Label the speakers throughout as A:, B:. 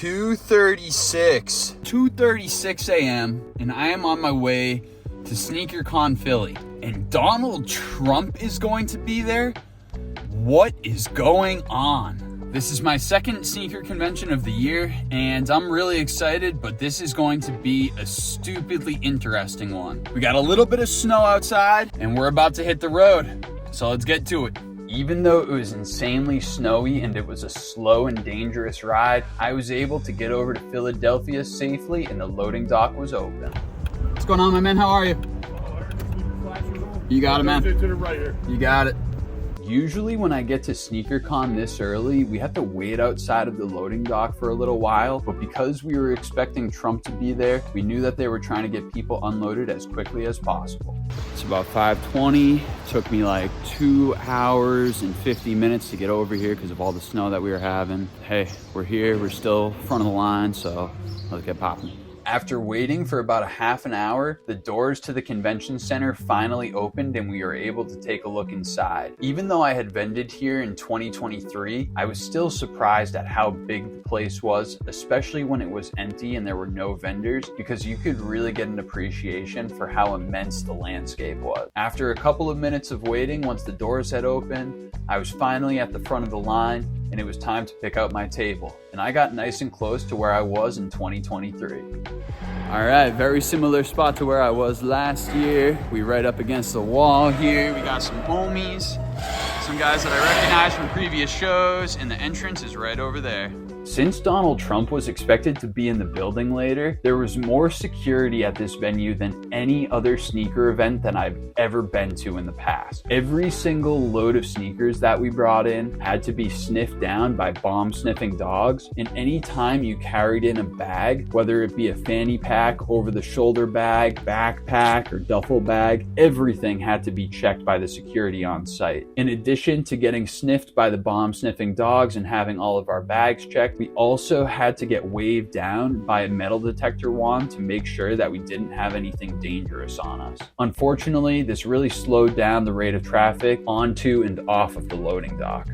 A: 2:36 a.m. and I am on my way to Sneakercon Philly, and Donald Trump is going to be there. What is going on? This is my second sneaker convention of the year, and I'm really excited, but this is going to be a stupidly interesting one. We got a little bit of snow outside, and we're about to hit the road, so let's get to it. Even though it was insanely snowy and it was a slow and dangerous ride, I was able to get over to Philadelphia safely, and the loading dock was open. What's going on, my man? How are you? You got it, man.
B: To the right here.
A: You got it. Usually when I get to Sneakercon this early, we have to wait outside of the loading dock for a little while, but because we were expecting Trump to be there, we knew that they were trying to get people unloaded as quickly as possible. It's about 5:20. Took me like 2 hours and 50 minutes to get over here because of all the snow that we were having. Hey, we're here. We're still front of the line, so let's get popping. After waiting for about a half an hour, the doors to the convention center finally opened and we were able to take a look inside. Even though I had vended here in 2023, I was still surprised at how big the place was, especially when it was empty and there were no vendors, because you could really get an appreciation for how immense the landscape was. After a couple of minutes of waiting, once the doors had opened, I was finally at the front of the line, and it was time to pick out my table. And I got nice and close to where I was in 2023. All right, very similar spot to where I was last year. We right up against the wall here. We got some homies, some guys that I recognize from previous shows, and the entrance is right over there. Since Donald Trump was expected to be in the building later, there was more security at this venue than any other sneaker event that I've ever been to in the past. Every single load of sneakers that we brought in had to be sniffed down by bomb-sniffing dogs, and any time you carried in a bag, whether it be a fanny pack, over-the-shoulder bag, backpack, or duffel bag, everything had to be checked by the security on site. In addition to getting sniffed by the bomb-sniffing dogs and having all of our bags checked, we also had to get waved down by a metal detector wand to make sure that we didn't have anything dangerous on us. Unfortunately, this really slowed down the rate of traffic onto and off of the loading dock.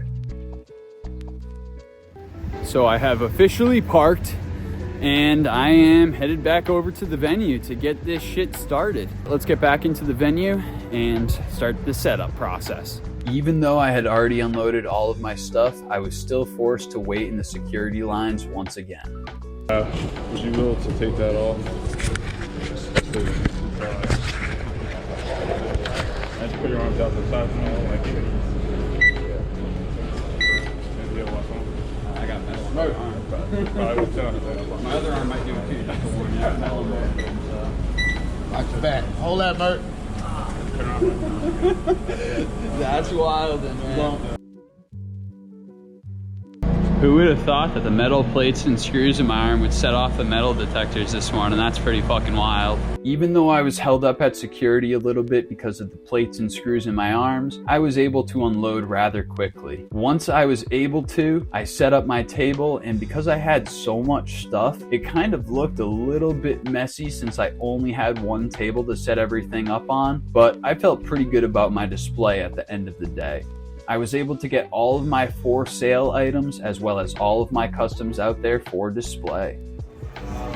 A: So I have officially parked and I am headed back over to the venue to get this shit started. Let's get back into the venue and start the setup process. Even though I had already unloaded all of my stuff, I was still forced to wait in the security lines once again.
B: Would you be able to take that off? I just put your arms out the side for now, like you.
A: I got metal on my arm. My other arm might do it too, just to warn you. I got metal on my arm.
C: Watch your back. Hold that, Mert.
A: That's wild, man. Who would have thought that the metal plates and screws in my arm would set off the metal detectors this morning? That's pretty fucking wild. Even though I was held up at security a little bit because of the plates and screws in my arms, I was able to unload rather quickly. Once I was able to, I set up my table, and because I had so much stuff, it kind of looked a little bit messy since I only had one table to set everything up on, but I felt pretty good about my display at the end of the day. I was able to get all of my for sale items as well as all of my customs out there for display.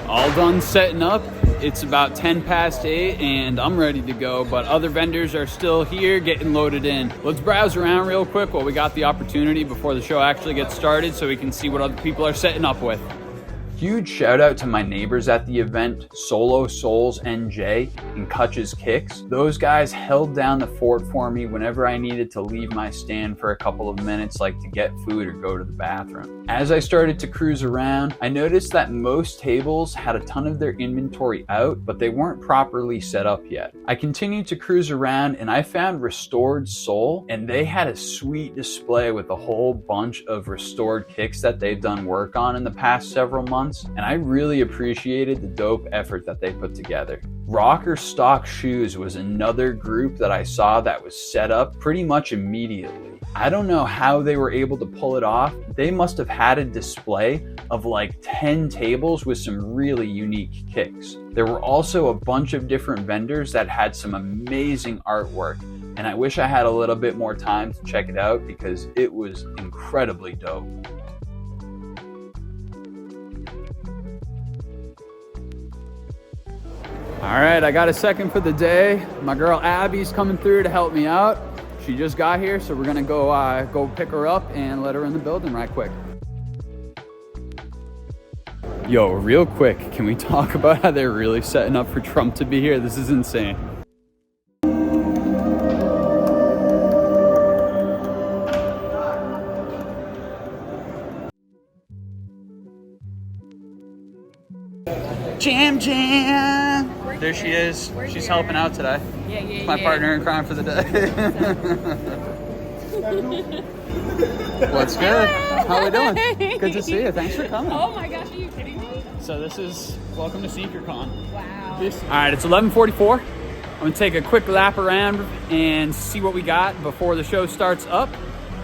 A: All done setting up. It's about 10 past 8 and I'm ready to go, but other vendors are still here getting loaded in. Let's browse around real quick while we got the opportunity before the show actually gets started so we can see what other people are setting up with. Huge shout out to my neighbors at the event, Solo Souls NJ and Kutch's Kicks. Those guys held down the fort for me whenever I needed to leave my stand for a couple of minutes, like to get food or go to the bathroom. As I started to cruise around, I noticed that most tables had a ton of their inventory out, but they weren't properly set up yet. I continued to cruise around and I found Restored Soul, and they had a sweet display with a whole bunch of restored kicks that they've done work on in the past several months. And I really appreciated the dope effort that they put together. Rocker Stock Shoes was another group that I saw that was set up pretty much immediately. I don't know how they were able to pull it off. They must have had a display of like 10 tables with some really unique kicks. There were also a bunch of different vendors that had some amazing artwork, and I wish I had a little bit more time to check it out because it was incredibly dope. All right, I got a second for the day. My girl Abby's coming through to help me out. She just got here, so we're gonna go pick her up and let her in the building right quick. Yo, real quick, can we talk about how they're really setting up for Trump to be here? This is insane. Jam Jam! There she is. She's helping out today.
C: Yeah.
A: My partner in crime for the day. What's good? How are we doing? Good to see you. Thanks for coming.
C: Oh my gosh, are you kidding me?
A: So this is welcome to Sneakercon.
C: Wow.
A: All right, it's 11:44. I'm gonna take a quick lap around and see what we got before the show starts up.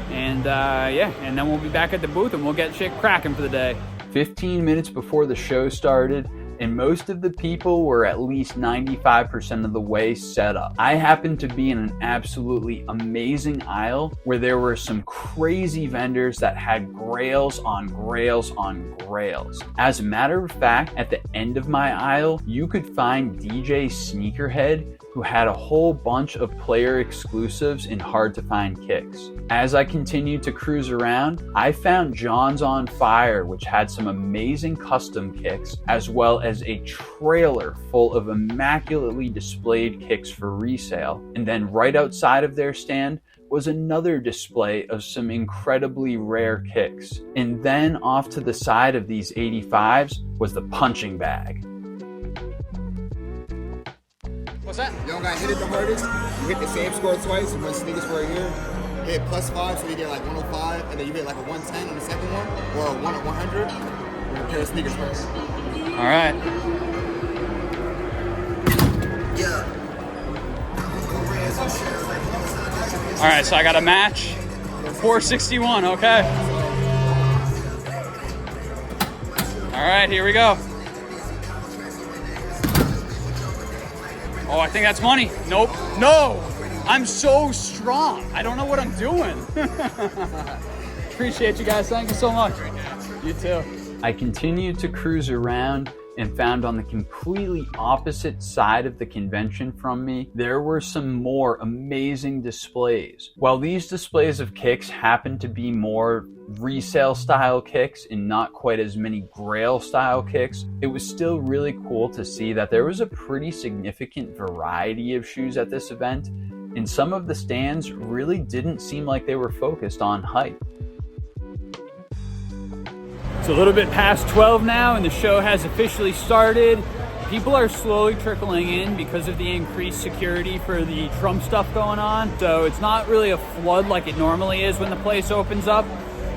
A: And yeah, and then we'll be back at the booth and we'll get shit cracking for the day. 15 minutes before the show started, and most of the people were at least 95% of the way set up. I happened to be in an absolutely amazing aisle where there were some crazy vendors that had grails on grails on grails. As a matter of fact, at the end of my aisle, you could find DJ Sneakerhead, who had a whole bunch of player exclusives and hard to find kicks. As I continued to cruise around, I found John's on Fire, which had some amazing custom kicks, as well as a trailer full of immaculately displayed kicks for resale. And then right outside of their stand was another display of some incredibly rare kicks. And then off to the side of these 85s was the punching bag. What's that?
D: You don't got hit it the hardest, you hit the same score twice, you win sneakers for a year, hit +5, so you get like 105, and then you hit like a 110 on the second one, or a 1 at 100, and a pair of sneakers first.
A: All right. All right, so I got a match, 461, okay. All right, here we go. Oh, I think that's money. Nope. No! I'm so strong. I don't know what I'm doing. Appreciate you guys. Thank you so much. You too. I continued to cruise around and found on the completely opposite side of the convention from me, there were some more amazing displays. While these displays of kicks happened to be more resale style kicks and not quite as many grail style kicks, it was still really cool to see that there was a pretty significant variety of shoes at this event, and some of the stands really didn't seem like they were focused on hype. It's a little bit past 12 now and the show has officially started. People are slowly trickling in because of the increased security for the Trump stuff going on. So it's not really a flood like it normally is when the place opens up,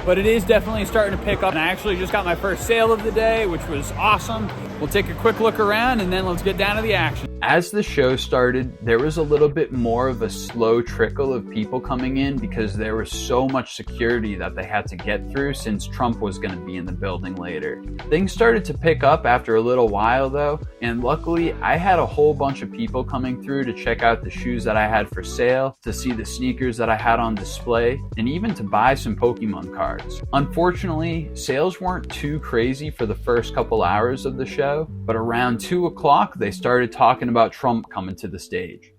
A: but it is definitely starting to pick up. And I actually just got my first sale of the day, which was awesome. We'll take a quick look around and then let's get down to the action. As the show started, there was a little bit more of a slow trickle of people coming in because there was so much security that they had to get through since Trump was going to be in the building later. Things started to pick up after a little while though, and luckily I had a whole bunch of people coming through to check out the shoes that I had for sale, to see the sneakers that I had on display, and even to buy some Pokemon cards. Unfortunately, sales weren't too crazy for the first couple hours of the show, but around 2 o'clock they started talking about Trump coming to the stage.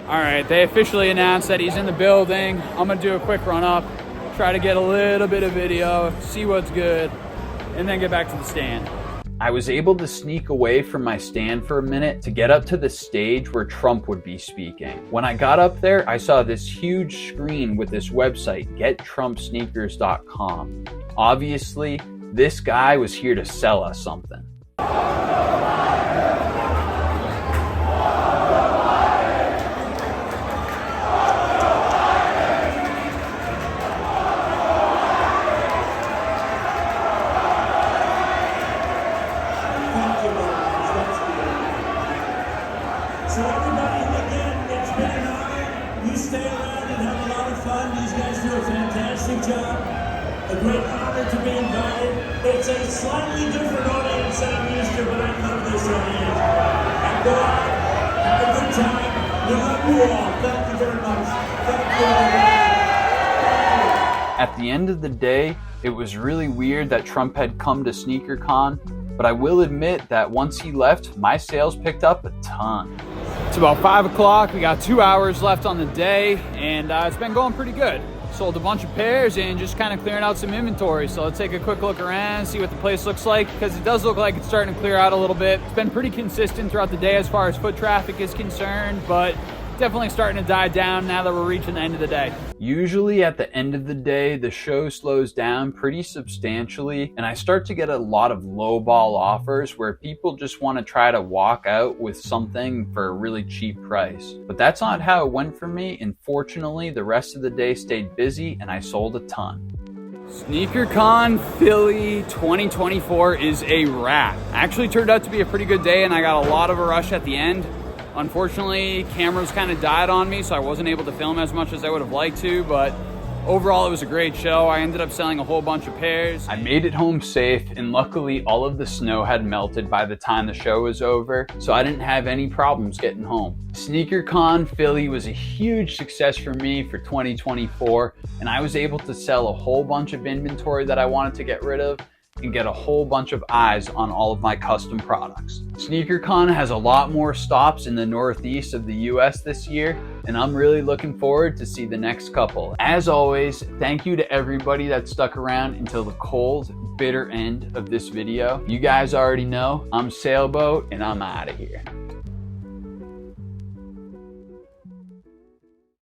A: All right, they officially announced that he's in the building. I'm gonna do a quick run up, try to get a little bit of video, see what's good, and then get back to the stand. I was able to sneak away from my stand for a minute to get up to the stage where Trump would be speaking. When I got up there, I saw this huge screen with this website, gettrumpsneakers.com. Obviously, this guy was here to sell us something.
E: So everybody, again, it's been an honor. You stay around and have a lot of fun. These guys do a fantastic job. A great honor to be invited. It's a slightly different audience than I'm used to, but I love this audience. And go out, have a good time. We love you all. Thank you very much. Thank you.
A: At the end of the day, it was really weird that Trump had come to Sneakercon, but I will admit that once he left, my sales picked up a ton. It's about 5 o'clock. We got 2 hours left on the day, and it's been going pretty good. Sold a bunch of pairs and just kind of clearing out some inventory. So let's take a quick look around, see what the place looks like, because it does look like it's starting to clear out a little bit. It's been pretty consistent throughout the day as far as foot traffic is concerned, but definitely starting to die down now that we're reaching the end of the day. Usually at the end of the day, the show slows down pretty substantially, and I start to get a lot of lowball offers where people just want to try to walk out with something for a really cheap price. But that's not how it went for me, and fortunately, the rest of the day stayed busy and I sold a ton. Sneakercon Philly 2024 is a wrap. Actually turned out to be a pretty good day, and I got a lot of a rush at the end. Unfortunately, cameras kind of died on me, so I wasn't able to film as much as I would have liked to, but overall it was a great show. I ended up selling a whole bunch of pairs. I made it home safe, and luckily all of the snow had melted by the time the show was over, so I didn't have any problems getting home. Sneakercon Philly was a huge success for me for 2024, and I was able to sell a whole bunch of inventory that I wanted to get rid of and get a whole bunch of eyes on all of my custom products. Sneakercon has a lot more stops in the northeast of the US this year, and I'm really looking forward to see the next couple. As always, thank you to everybody that stuck around until the cold, bitter end of this video. You guys already know, I'm Sailboat, and I'm out of here.